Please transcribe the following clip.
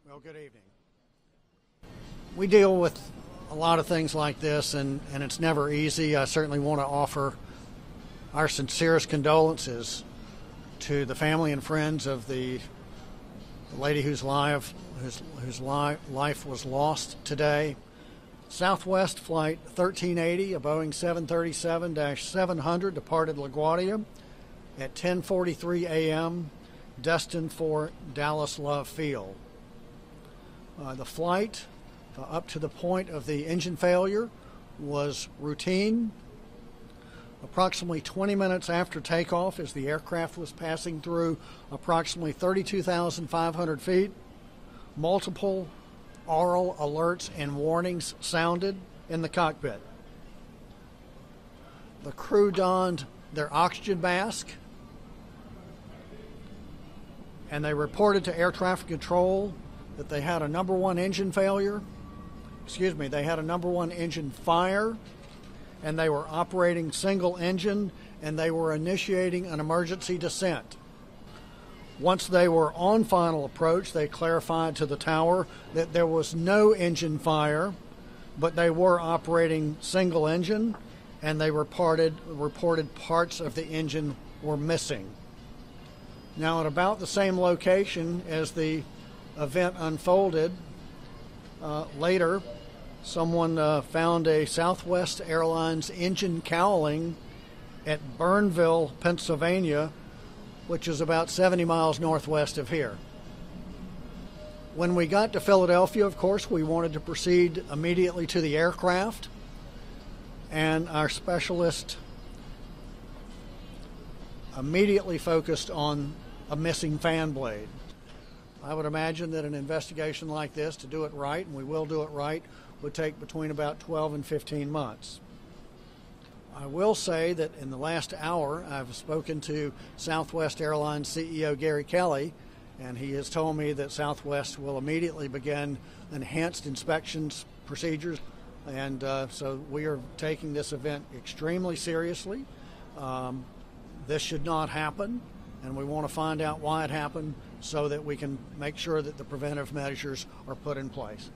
Well, good evening. We deal with a lot of things like this, and it's never easy. I certainly want to offer our sincerest condolences to the family and friends of the lady whose life was lost today. Southwest Flight 1380, a Boeing 737-700, departed LaGuardia at 10:43 a.m., destined for Dallas Love Field. The flight up to the point of the engine failure was routine. Approximately 20 minutes after takeoff, as the aircraft was passing through approximately 32,500 feet, multiple aural alerts and warnings sounded in the cockpit. The crew donned their oxygen mask, and they reported to air traffic control that they had a number one engine fire, and they were operating single engine, and they were initiating an emergency descent. Once they were on final approach, they clarified to the tower that there was no engine fire, but they were operating single engine, and they reported parts of the engine were missing. Now, at about the same location as the event unfolded, later, someone found a Southwest Airlines engine cowling at Burnville, Pennsylvania, which is about 70 miles northwest of here. When we got to Philadelphia, of course, we wanted to proceed immediately to the aircraft, and our specialist immediately focused on a missing fan blade. I would imagine that an investigation like this, to do it right, and we will do it right, would take between about 12 and 15 months. I will say that in the last hour, I've spoken to Southwest Airlines CEO Gary Kelly, and he has told me that Southwest will immediately begin enhanced inspections procedures, and so we are taking this event extremely seriously. This should not happen, and we want to find out why it happened so that we can make sure that the preventive measures are put in place.